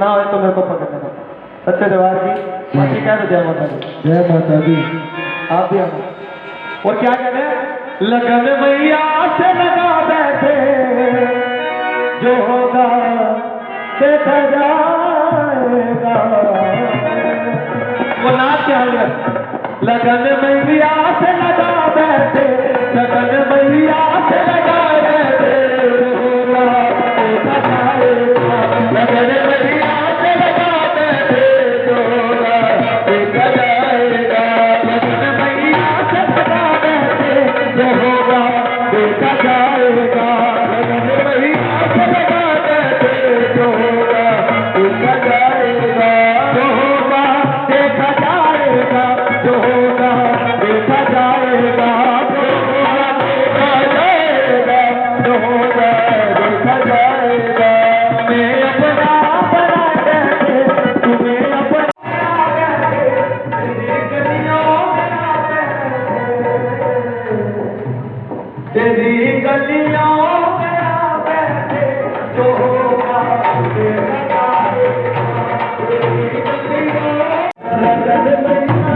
ना हो तो मेरे को पकड़ लेना। सच्चे दरबार की बाकी कह दो जय माता दी। जय माता दी। आप भी आना। और क्या कहते हैं, लगन मैया से लगा बैठे, जो होगा देखा जाएगा। वो नाच क्या हो गया, लगन मैया से लगा बैठे, लगन मैया से लगा बैठे, लगन मैया से लगा बैठे, जो होगा देखा जाएगा। लगन मैया से लगा बैठे, जो होगा देखा जाएगा। लगन मैया से लगा बैठे, जो होगा देखा जाएगा। जो होगा देखा जाएगा, जो होगा देखा जाएगा, जो होगा देखा जाएगा, जो होगा देखा जाएगा। मैं अपना बना करके तुम्हें अपना करके तेरी गलियों में आते, तेरी गलियों में आते, जो होगा देखा जाएगा। तेरी गलियों लगन मैया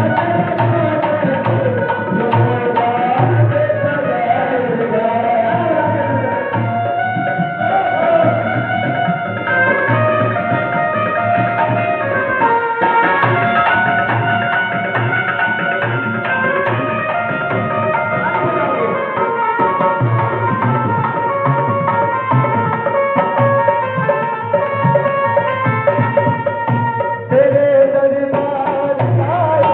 तेरे दरबार का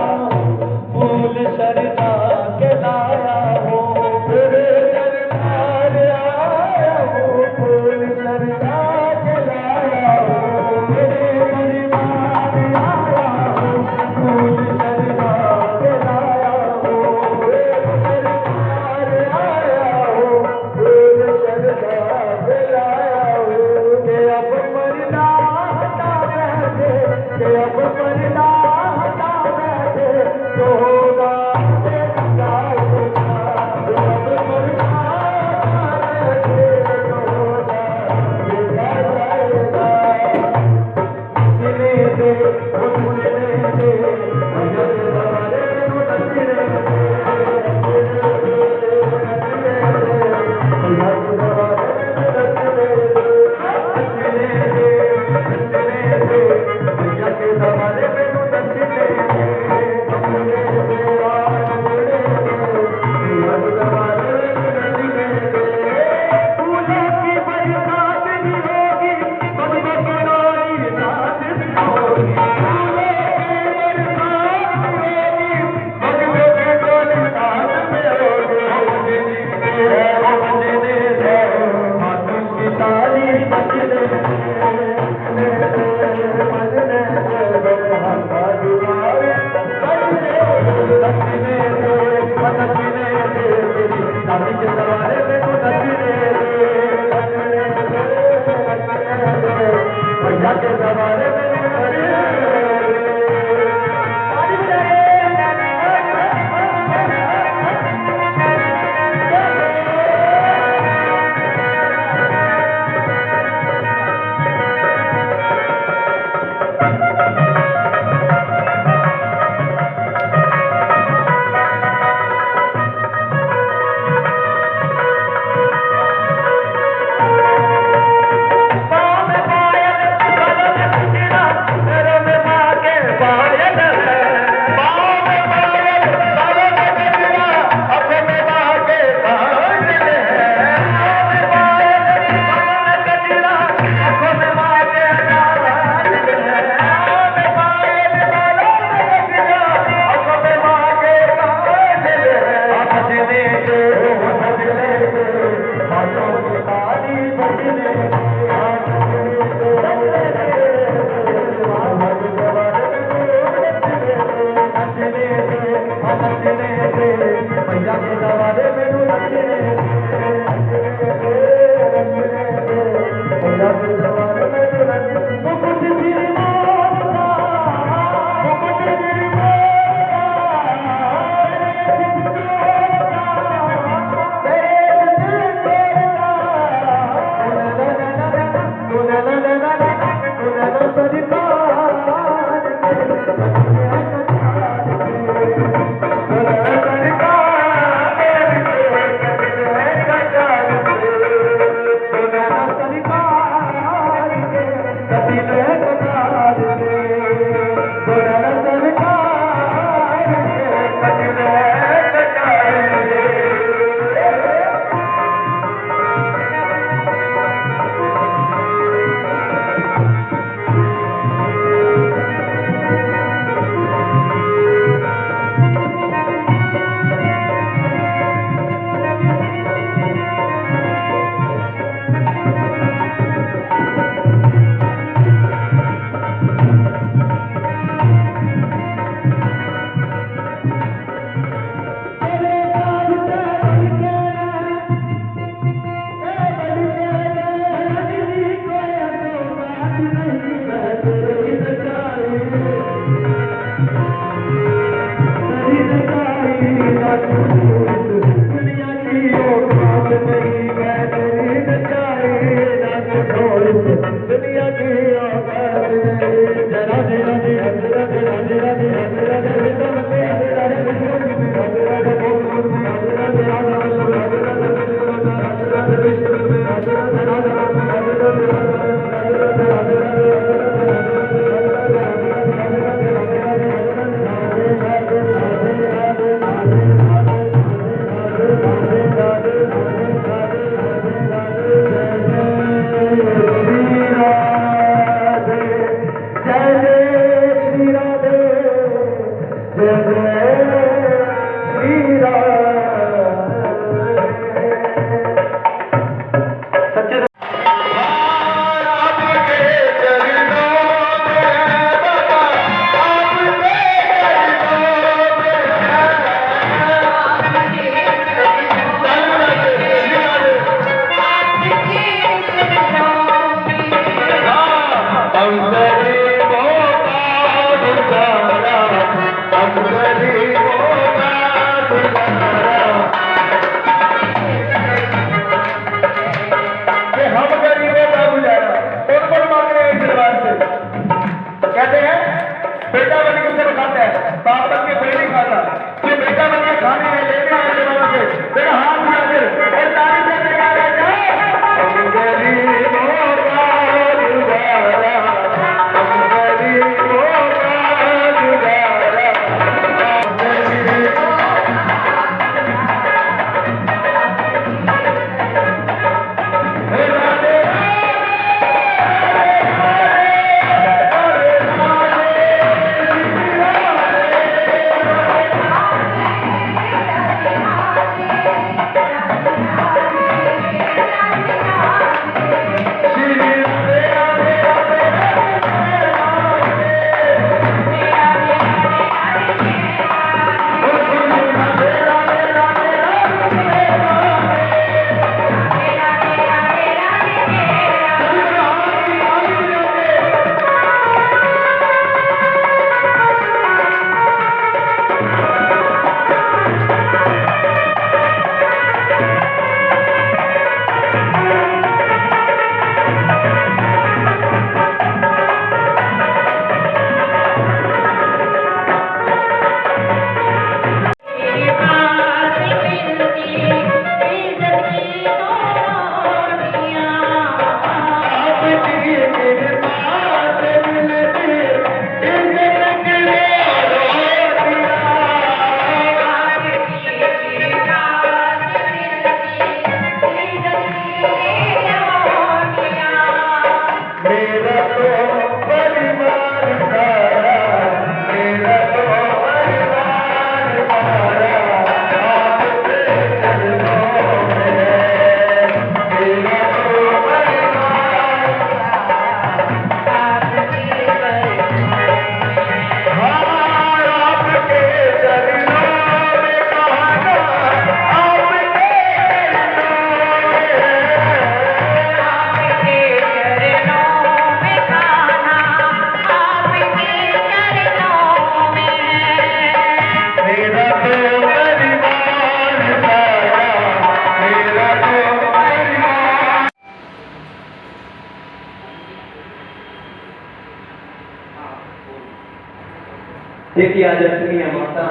देखिए आज अष्टमी है, माता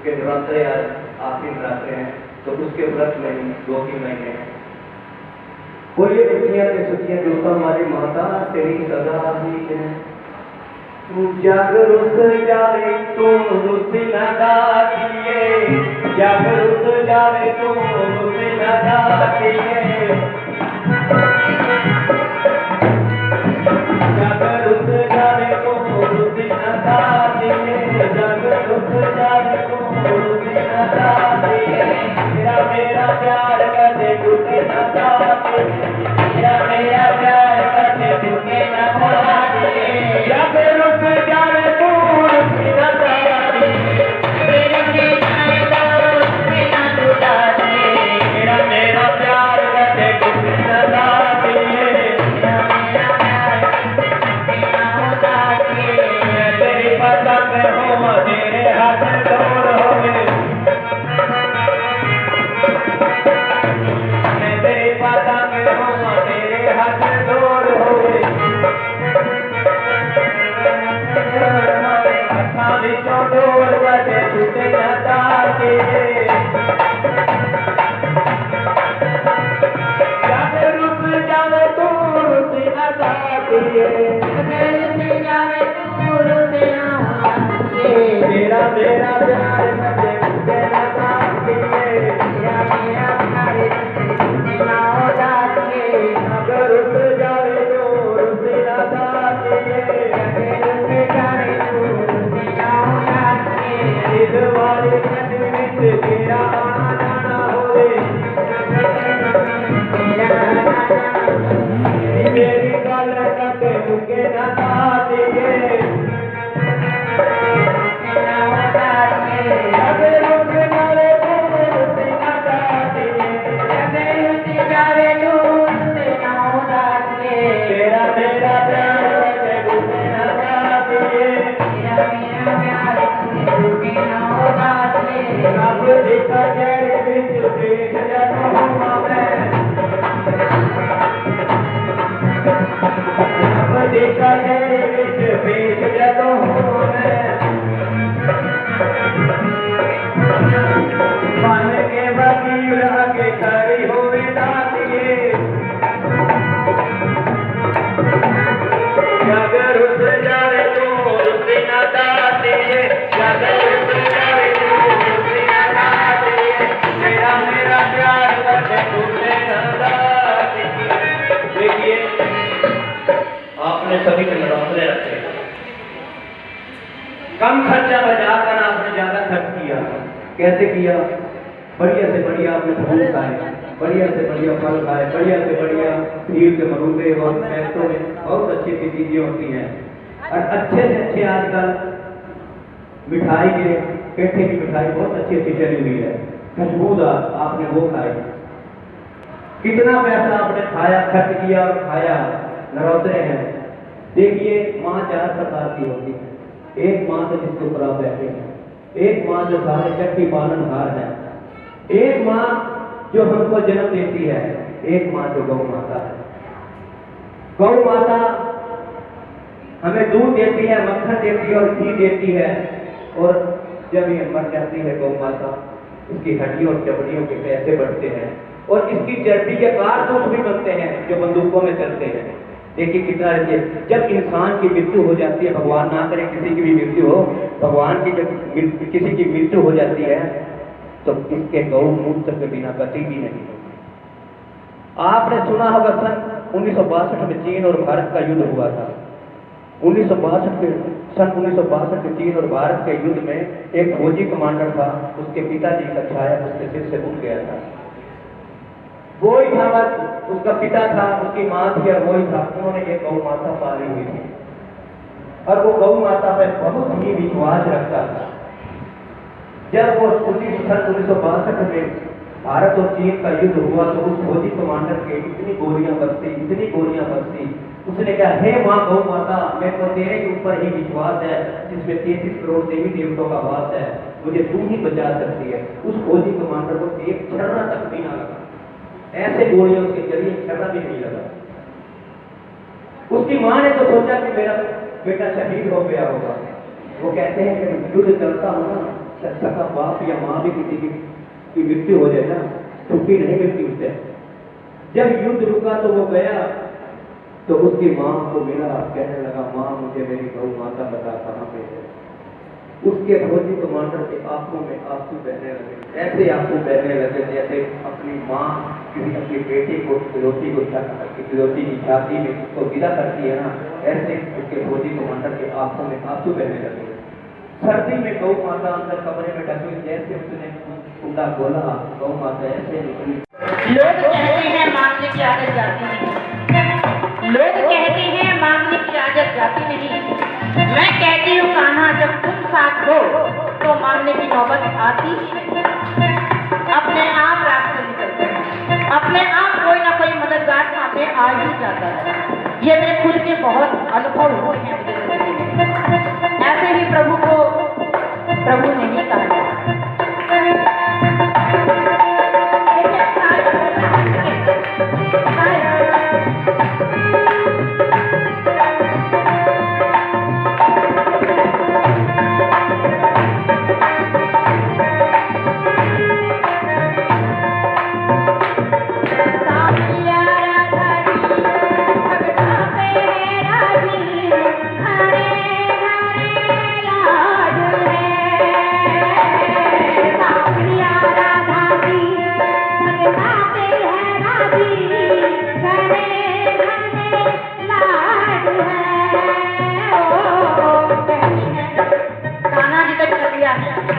के नवरात्रे आज आखिरी नवरात्रे हैं, तो उसके व्रत में ही 2-3 महीने हैं। बोलिए दुनिया के सुखिया जो हमारी माता तेरी सदा ही है। तू जग रुस जावे तू रुस न गातिए, जग रुस जावे तू रुस न गातिए, जग रुस जावे तू रुस न गातिए, जग रुस जावे तू रुस न गातिए। मेरा मेरा प्यार कदे टूटे न गातिए, मेरा मेरा प्यार कदे टूटे न गातिए, जग रुस जावे तू रुस न गातिए, मेरा मेरा मेरा मेरा प्यार कदे टूटे न गातिए, तेरी पतंग हो तेरे हाथ डोर होवे, मैं तेरी पतंग हो तेरे हाथ डोर होवे, हथां विचों डोर वजे टूटे न ताके, जग रुस जावे तू रुस न ताके, मेरा मेरा प्यार कदे टूटे न ताके, मेरा मेरा प्यार कदे टूटे न ताके, जग रुस जावे तू रुस न ताके, जग रुस जावे तू रुस न ताके, दिल वाले मन विच तेरा आना जाना होवे, मेरी गल कदे टूटे न ताके, जग रुस जावे तू रुस न ताके, तेरा मेरा प्यार कदे टूटे न ताके, रब दी कचहरी विच पेश जदों होवां मैं, रब दी कचहरी विच पेश जदों होवां मैं, बन के वकील अगे खड़ी होवे दातिए, जग रुस जावे तू रुस न ताके, जग रुस जावे तू रुस न ताके, मेरा मेरा प्यार कदे टूटे न ताके। देखिए आपने सभी के नवरात्रे रखे, कम खर्चा बचाकर आपने ज्यादा खर्च किया। कैसे किया? बढ़िया से बढ़िया आपने फूल खाए, बढ़िया से बढ़िया फल खाए, बढ़िया से बढ़िया खीर के मरूदे और पैसों में बहुत अच्छी अच्छी चीजें होती हैं। और अच्छे से अच्छे आजकल मिठाई के पेठे की मिठाई बहुत अच्छी अच्छी चली हुई है, खुशबूदार, आपने वो खाई। कितना पैसा आपने खाया, खर्च किया और खाया। नवरात्रे हैं। देखिए माँ 4 प्रकार की होती है। एक माँ तो जिसके ऊपर आप बैठे हैं, एक माँ जो सारे चक्की पालनहार है, एक माँ जो हमको जन्म देती है, एक माँ जो गौ माता है। गौ माता हमें दूध देती है, मक्खन देती है और घी देती है। और जब ये मर जाती है गौ माता, इसकी हड्डियों और चमड़ियों के पैसे बढ़ते हैं और इसकी चर्बी के कारतूस भी बनते हैं जो बंदूकों में चलते हैं। देखिए कितना रहिए, जब इंसान की मृत्यु हो जाती है, भगवान ना करे किसी की भी मृत्यु हो, भगवान की जब किसी की मृत्यु हो जाती है तो इसके गौमूत्र के बिना गति भी नहीं होती। आपने सुना होगा सन 1962 में चीन और भारत का युद्ध हुआ था। सन 1962 के चीन और भारत के युद्ध में एक फौजी कमांडर था, उसके पिताजी का छाया उसके सिर से उठ गया था। वो ही था, बस उसका पिता था, उसकी माँ थी और वो ही था। उन्होंने एक गौ माता पाली हुई थी और वो गौ माता पर बहुत ही विश्वास रखता था। जब वो 1962 में भारत और चीन का युद्ध हुआ तो उस फौजी कमांडर के इतनी गोलियां बरसी, उसने कहा, हे माँ गौ माता, मेरे को तेरे के ऊपर ही विश्वास है जिसमें 33 करोड़ देवी देवताओं का वास है, मुझे तू ही बचा सकती है। उस फौजी कमांडर को एक छर्रा तक भी ना लगा, ऐसे गोलियों के जरिए छर्रा भी नहीं लगा। उसकी माँ ने तो सोचा कि मेरा बेटा शहीद हो गया होगा, वो कहते हैं कि युद्ध चलता हो ना, अच्छा का बाप या माँ भी किसी की मृत्यु हो जाए ना, छुट्टी नहीं मिलती उससे। जब युद्ध रुका तो वो गया, तो उसकी माँ को मिला, कहने लगा माँ मुझे मेरी गौ माता बता कहाँ पे है। उसके फौजी कमांडर के आंखों में आंसू बहने लगे, ऐसे आंसू बहने लगे जैसे अपनी माँ किसी अपनी बेटी को इकलौती की छाती में उसको विदा करती है ना, ऐसे उसके फौजी कमांडर के आंखों में आंसू बहने लगे। सर्दी में गौ माता अंदर कमरे में ढकी, जैसे उसने कुंडा खोला, गौ माता ऐसे निकली। लोग कहते हैं मांगने की आदत जाती नहीं, लोग कहते हैं मांगने की आदत जाती नहीं। मैं कहती हूँ कान्हा जब तुम साथ हो तो मांगने की नौबत आती ही नहीं। अपने आप रास्ते निकलते हैं, अपने आप कोई ना कोई मददगार सामने आ ही जाता है। ये मेरे खुद के बहुत अनुभव हुए हैं मुझे जिंदगी में। ऐसे ही प्रभु को प्रभु नहीं कहा।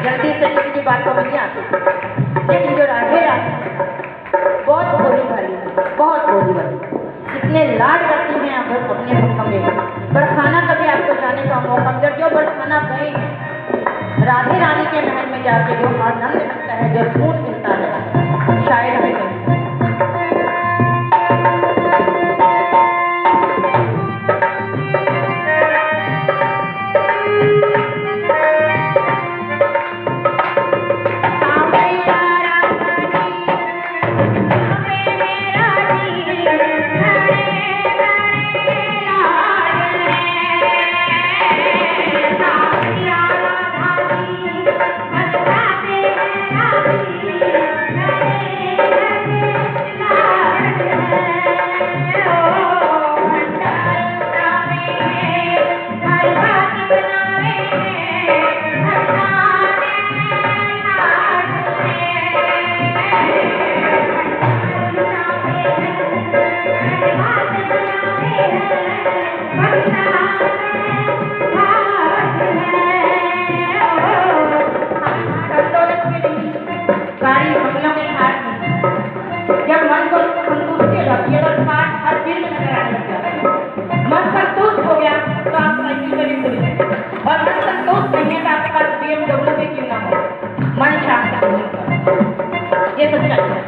जल्दी से किसी की बातों में नहीं आती, लेकिन जो राधे राधे बहुत भोली भाली, बहुत भोली भाली, इतने लाड करती हैं आप अपने कमरे में। बरसाना कभी आपको जाने का मौका मिला, जो बरसाना गए हैं राधे रानी के महल में जाके जो आनंद मिलता है, जो सुकून मिलता है, शायद हमें कहीं मन शांत ये सच्चाई है।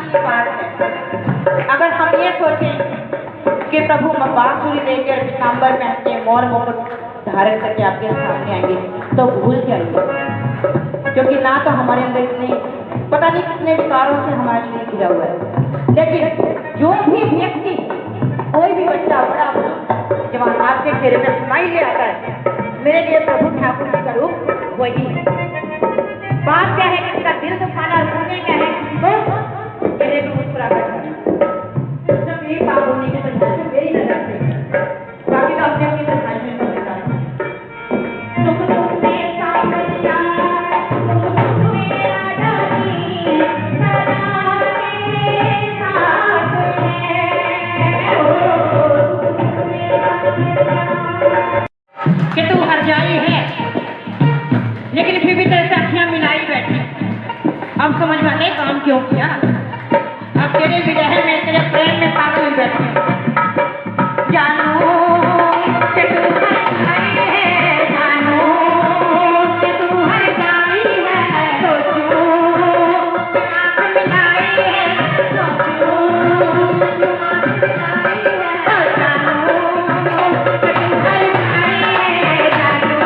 की बात है। अगर हम ये सोचें कि प्रभु बांसुरी लेकर पीताम्बर पहन के मोर मुकुट धारण करके आपके सामने आएंगे तो भूल जाइए, क्योंकि ना तो हमारे अंदर इतने पता नहीं कितने विकारों से हमारा शरीर घिरा हुआ है। लेकिन जो भी व्यक्ति, कोई भी बच्चा बड़ा जवान आपके चेहरे में स्माइल ले आता है, मेरे लिए प्रभु ठाकुर जी का रूप वही है। बात क्या है कि इसका दिल दुखाना रोने क्या है तो चेहरे पे मुस्कुरा कर जब मेरी बात होने के बच्चे से मेरी नजर से बाकी का अपने अपनी तन्हाई में समझता है। सुख दुख में साथ दिया, सुख दुख मेरा डाली, सदा तेरे साथ है। कि तू हर जाई है लेकिन फिर भी तेरे से अखियां मिलाई बैठी। अब समझ में नहीं काम क्यों किया। अब तेरे विरह में, तेरे प्रेम में पागल हुई बैठी हूं। जानू कि तू हर जाई है, जानू कि तू हर जाई है, सोचूं आँख मिलाई है, सोचूं आँख मिलाई है, जानू कि तू हर जाई है, जानू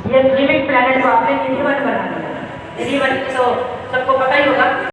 ये लिविंग प्लेनेट को आपने ऋषिवन बना दिया। ऋषिवन तो सबको पता ही होगा।